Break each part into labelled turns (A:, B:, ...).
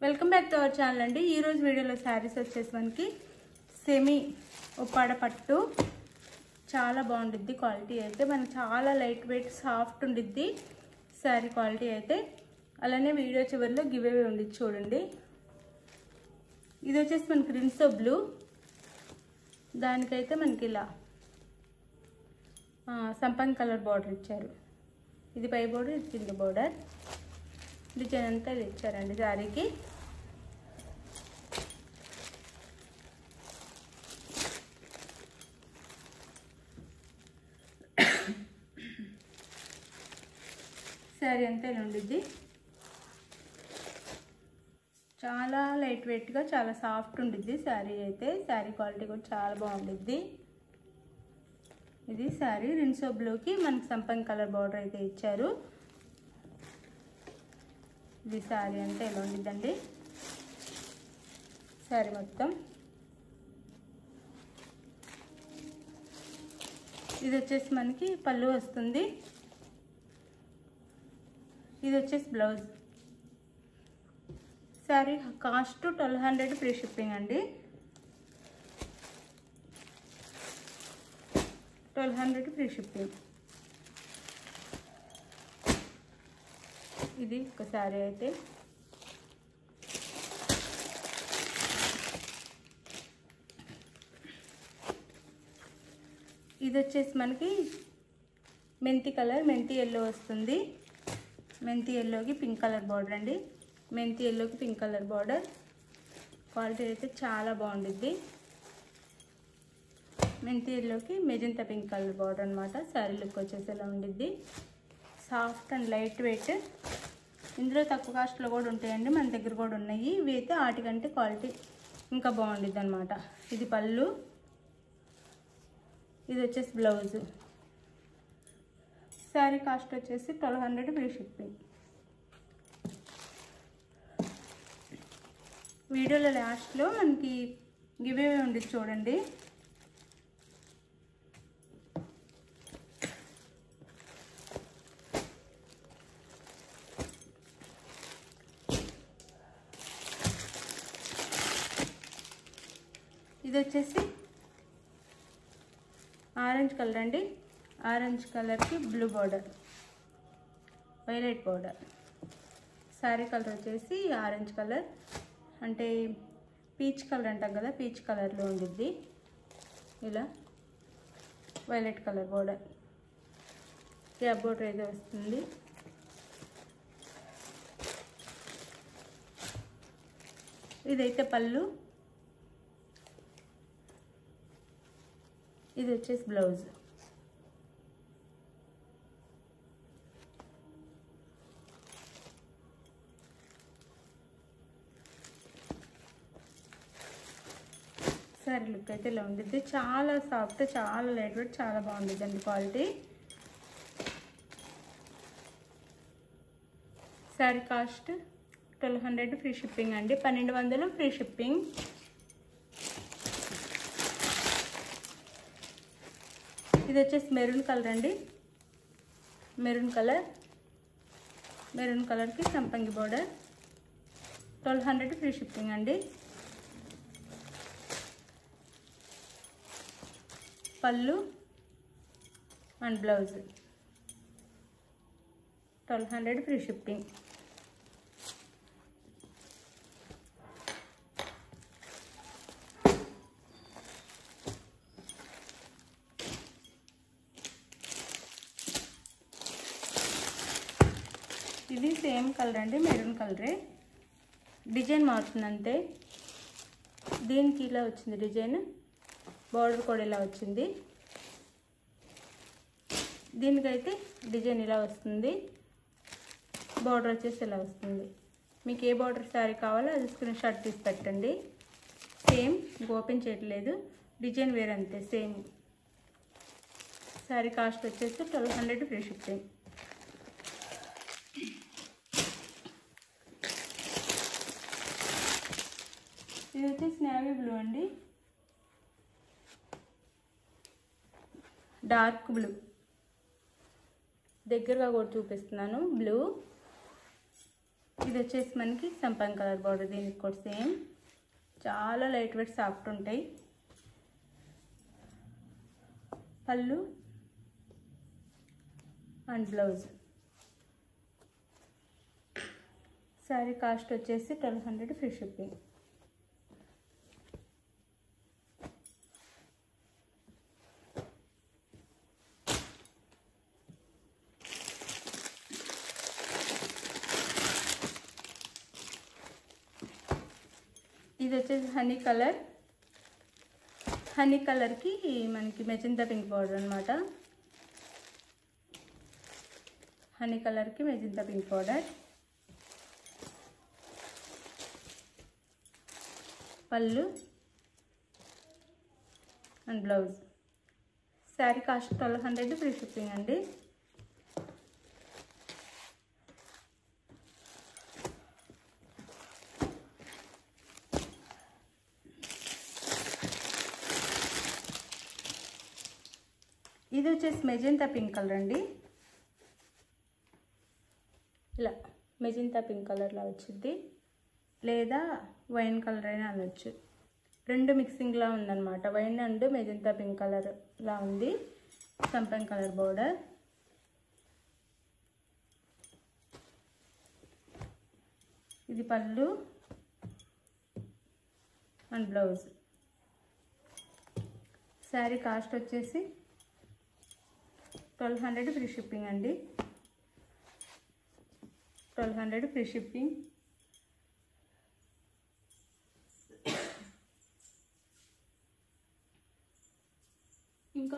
A: Welcome back to our channel అండి। ఈ రోజు వీడియోలో సారీస్ వచ్చేసి మనకి సెమీ ఉప్పాడ పట్టు చాలా బాగుంటుంది। క్వాలిటీ అయితే మనకి చాలా లైట్ వెయిట్ సాఫ్ట్ ఉంటుంది సారీ క్వాలిటీ అయితే। అలానే వీడియో చివరిలో గివ్ అవే ఉంది చూడండి। ఇది వచ్చేసి మనకి రిన్సో బ్లూ, దానికైతే మనకి ఇలా సంపంగి కలర్ బార్డర్ ఇచ్చారు। ఇది పై బార్డర్, ఇది కింద బార్డర్, డిజైన్ అంతా ఇది ఇచ్చారండి సారీకి। సారీ అంతా ఇలా ఉండిద్ది, చాలా లైట్ వెయిట్గా చాలా సాఫ్ట్ ఉండిద్ది సారీ అయితే। సారీ క్వాలిటీ కూడా చాలా బాగుండిద్ది। ఇది సారీ రిన్సో బ్లూకి మనకి సంపంగి కలర్ బార్డర్ అయితే ఇచ్చారు। ఇది సారీ అంతా ఇలా ఉండిద్దండి సారీ మొత్తం। ఇది వచ్చేసి మనకి పళ్ళు వస్తుంది, ఇది వచ్చేసి blouse. Sorry cost 1200 free shipping అండి, 1200 ఫ్రీ షిప్పింగ్। ఇది ఒక సారీ అయితే ఇది వచ్చేసి మనకి మెంతి కలర్, మెంతి ఎల్లో వస్తుంది। మెంతి ఎల్లోకి పింక్ కలర్ బార్డర్ అండి, మెంతి ఎల్లోకి పింక్ కలర్ బార్డర్। క్వాలిటీ అయితే చాలా బాగుండిద్ది। మెంతి ఎల్లోకి మెజంతా పింక్ కలర్ బార్డర్ అనమాట। శారీ లుక్ వచ్చేసి ఎలా ఉండిద్ది, సాఫ్ట్ అండ్ లైట్ వెయిట్। ఇందులో తక్కువ కాస్ట్లో కూడా ఉంటాయండి, మన దగ్గర కూడా ఉన్నాయి। ఇవి అయితే వాటికంటే క్వాలిటీ ఇంకా బాగుండిద్ది అనమాట। ఇది పళ్ళు, ఇది వచ్చేసి బ్లౌజ్। శారీ కాస్ట్ వచ్చేసి 1200 ఫ్రీ షిప్పింగ్। వీడియోలో లాస్ట్లో మనకి గివ్ అవే ఉంది చూడండి। ఇది వచ్చేసి ఆరెంజ్ కలర్ అండి, ఆరెంజ్ కలర్కి blue border, violet border. Sari colour వచ్చేసి ఆరెంజ్ కలర్ అంటే పీచ్ కలర్ అంటాం కదా, పీచ్ కలర్లో ఉండిద్ది। ఇలా violet colour border, cap border అయితే వస్తుంది। ఇదైతే పళ్ళు, ఇది వచ్చేసి బ్లౌజ్। సారీ లుక్ అయితే ఇలా ఉండిద్ది, చాలా సాఫ్ట్, చాలా లైట్ వెయిట్, చాలా బాగుండిద్ది అండి quality. Sorry cost 1200 free shipping అండి, 1200 ఫ్రీ షిప్పింగ్। ఇది వచ్చేసి మెరూన్ కలర్ అండి, మెరూన్ కలర్, మెరూన్ కలర్కి సంపంగి బార్డర్, 1200 ఫ్రీ షిప్పింగ్ అండి। పళ్ళు అండ్ బ్లౌజ్, 1200 ఫ్రీ షిప్పింగ్। ఇది సేమ్ కలర్ అండి, మెరూన్ కలరే, డిజైన్ మారుతుంది అంతే। దీనికి ఇలా వచ్చింది డిజైన్, బార్డర్ కూడా ఇలా వచ్చింది। దీనికైతే డిజైన్ ఇలా వస్తుంది, బార్డర్ వచ్చేసి ఇలా వస్తుంది। మీకు ఏ బార్డర్ శారీ కావాలో అది స్క్రీన్ షాట్ తీసి పెట్టండి। సేమ్ ఓపెన్ చేయట్లేదు, డిజైన్ వేరే అంతే సేమ్। శారీ కాస్ట్ వచ్చేసి 1200 ఫ్రీ షిప్పింగ్। ఇది వచ్చేసి నేవీ బ్లూ అండి, డార్క్ బ్లూ, దగ్గరగా కూడా చూపిస్తున్నాను। బ్లూ ఇది వచ్చేసి మనకి సంపంగి కలర్ బార్డర్, దీనికి కూడా సేమ్ చాలా లైట్ వెయిట్ సాఫ్ట్ ఉంటాయి. పళ్ళు అండ్ బ్లౌజ్. శారీ కాస్ట్ వచ్చేసి 1200 ఫ్రీ షిప్పింగ్. ఇది వచ్చేసి హనీ కలర్. హనీ కలర్కి మనకి మెజంతా పింక్ బార్డర్ అనమాట. హనీ కలర్కి మెజంతా పింక్ బార్డర్. పళ్ళు and blouse. Sari cost 1200 free shipping అండి. ఇది వచ్చేసి మెజంతా పింక్ కలర్ అండి. ఇలా మెజంతా పింక్ కలర్లా వచ్చింది, లేదా వైన్ కలర్ అయినా అనొచ్చు. రెండు మిక్సింగ్లా ఉందన్నమాట. వైన్ అండ్ మెజంతా పింక్ కలర్లా ఉంది. సంపంగి కలర్ బోర్డర్. ఇది పళ్ళు అండ్ బ్లౌజ్. శారీ కాస్ట్ వచ్చేసి 1200 ఫ్రీ షిప్పింగ్ అండి. 1200 ఫ్రీ షిప్పింగ్. ఇంకా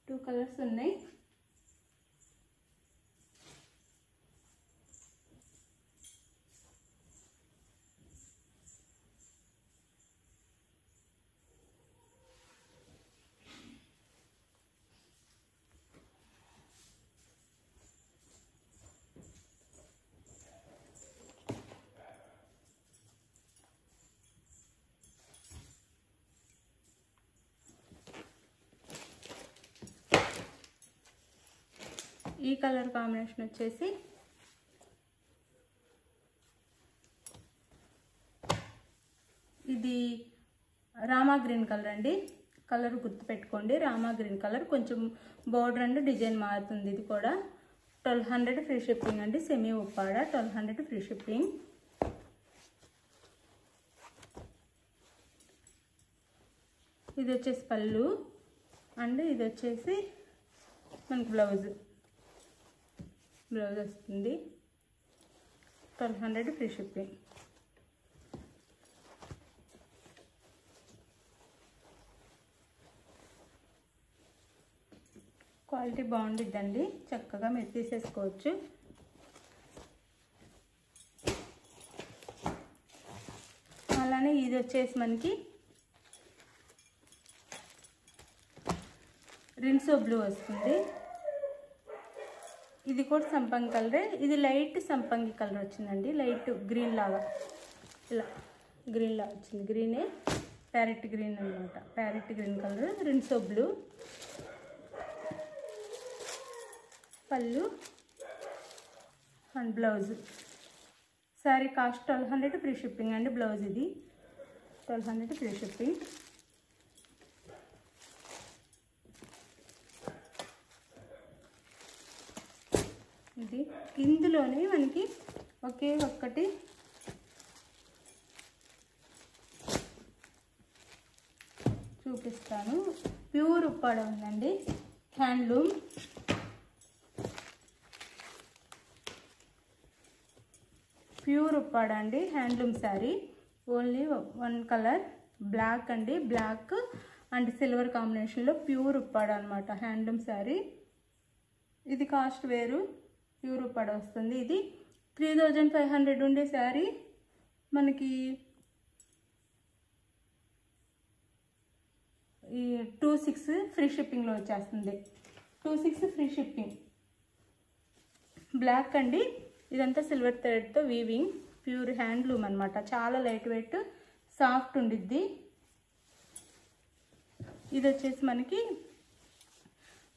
A: 2 కలర్స్ ఉన్నాయి. ఈ కలర్ కాంబినేషన్ వచ్చేసి ఇది రామా గ్రీన్ కలర్ అండి. కలర్ గుర్తుపెట్టుకోండి, రామా గ్రీన్ కలర్. కొంచెం బోర్డర్ అండ్ డిజైన్ మారుతుంది. ఇది కూడా 1200 ఫ్రీ షిప్పింగ్ అండి. Semi Uppada 1200 free shipping. ఇది వచ్చేసి పళ్ళు అండ్ ఇది వచ్చేసి మనకి బ్లౌజ్ వస్తుంది. 1200 ఫ్రీ షిప్పింగ్. క్వాలిటీ బాగుండిద్దండి, చక్కగా మీరు తీసేసుకోవచ్చు. అలానే ఇది వచ్చేసి మనకి రిన్సో బ్లూ వస్తుంది. ఇది కూడా సంపంగి కలరే. ఇది లైట్ సంపంగి కలర్ వచ్చిందండి. లైట్ గ్రీన్ లాగా, ఇలా గ్రీన్ లాగా వచ్చింది. గ్రీనే ప్యారెట్ గ్రీన్ అనమాట. Parrot green colour, Rinso blue. పళ్ళు and blouse. Sari cost 1200 free shipping అండి. బ్లౌజ్ ఇది 1200 ఫ్రీ షిప్పింగ్. ఇది ఇందులోనే మనకి ఒకే ఒక్కటి చూపిస్తాను. ప్యూర్ ఉప్పాడ ఉందండి, హ్యాండ్లూమ్. ప్యూర్ ఉప్పాడ అండి, handloom sari. Only 1 colour black అండి. బ్లాక్ అండ్ సిల్వర్ కాంబినేషన్లో ప్యూర్ ఉప్పాడ అనమాట. హ్యాండ్లూమ్ శారీ. ఇది కాస్ట్ వేరు, ప్యూర్ ఉప్పాడ వస్తుంది. ఇది 3500 ఉండే శారీ మనకి ఈ 26 ఫ్రీ షిప్పింగ్లో వచ్చేస్తుంది. 26 ఫ్రీ షిప్పింగ్. బ్లాక్ అండి. ఇదంతా సిల్వర్ థ్రెడ్తో వీవింగ్. ప్యూర్ హ్యాండ్లూమ్ అనమాట. చాలా లైట్ వెయిట్, సాఫ్ట్ ఉండిద్ది. ఇది వచ్చేసి మనకి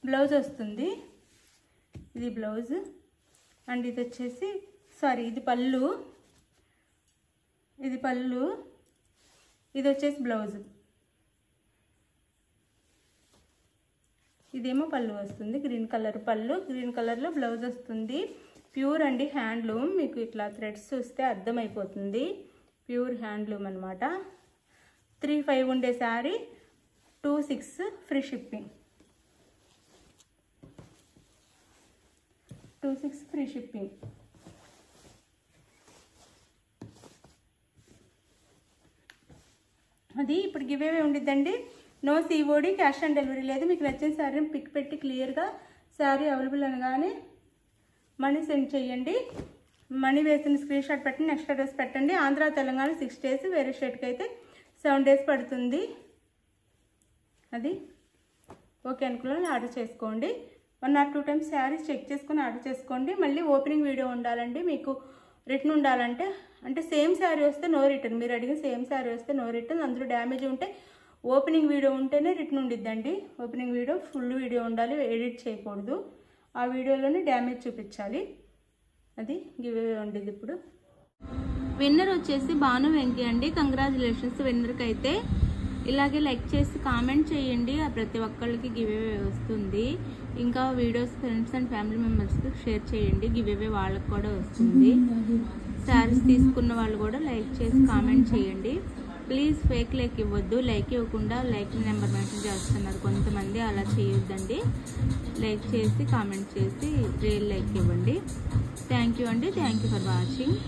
A: బ్లౌజ్ వస్తుంది. ఇది బ్లౌజ్ అండ్ ఇది వచ్చేసి ఇది పళ్ళు. ఇది పళ్ళు, ఇది వచ్చేసి బ్లౌజ్. ఇదేమో పళ్ళు వస్తుంది, గ్రీన్ కలర్ పళ్ళు, గ్రీన్ కలర్లో బ్లౌజ్ వస్తుంది. ప్యూర్ అండి హ్యాండ్లూమ్. మీకు ఇట్లా థ్రెడ్స్ చూస్తే అర్థమైపోతుంది, ప్యూర్ హ్యాండ్లూమ్ అనమాట. 3,500 ఉండే sari 2,600 free shipping. 2,600 free shipping. అది ఇప్పుడు గివ్ అవే ఉండిద్దండి. No COD, cash on delivery లేదు. మీకు నచ్చిన శారీని పిక్ పెట్టి క్లియర్గా శారీ అవైలబుల్ అనగానే మనీ సెండ్ చేయండి. మనీ వేసిన స్క్రీన్ షాట్ పెట్టి నెక్స్ట్ అడ్రస్ పెట్టండి. ఆంధ్ర తెలంగాణ 6 days, వేరే స్టేట్కి అయితే 7 days పడుతుంది. అది ఓకే అనుకుని ఆర్డర్ చేసుకోండి. 1 or 2 times శారీస్ చెక్ చేసుకుని ఆర్డర్ చేసుకోండి. మళ్ళీ ఓపెనింగ్ వీడియో ఉండాలండి. మీకు రిటర్న్ ఉండాలంటే, అంటే సేమ్ శారీ వస్తే నో రిటర్న్. మీరు అడిగిన సేమ్ శారీ వస్తే నో రిటర్న్. అందులో డ్యామేజ్ ఉంటే ఓపెనింగ్ వీడియో ఉంటేనే రిటర్న్ ఉండిద్దండి. ఓపెనింగ్ వీడియో ఫుల్ వీడియో ఉండాలి, ఎడిట్ చేయకూడదు. ఆ వీడియోలోనే డ్యామేజ్ చూపించాలి. అది గివ్ అవే ఉండేది. ఇప్పుడు విన్నర్ వచ్చేసి భాను వెంకీ అండి. కంగ్రాచులేషన్స్ విన్నర్కి అయితే. ఇలాగే లైక్ చేసి కామెంట్ చేయండి, ప్రతి ఒక్కళ్ళకి గివ్ అవే వస్తుంది. ఇంకా వీడియోస్ ఫ్రెండ్స్ అండ్ ఫ్యామిలీ మెంబర్స్కి షేర్ చేయండి, గివ్ అవే వాళ్ళకి కూడా వస్తుంది. శారీస్ తీసుకున్న వాళ్ళు కూడా లైక్ చేసి కామెంట్ చేయండి. ప్లీజ్ ఫేక్ లైక్ ఇవ్వద్దు. లైక్ ఇవ్వకుండా లైక్ నెంబర్ మెన్షన్ చేస్తున్నారు కొంతమంది, అలా చేయొద్దండి. లైక్ చేసి కామెంట్ చేసి రియల్ లైక్ ఇవ్వండి. థ్యాంక్ యూ అండి. Thank you for watching.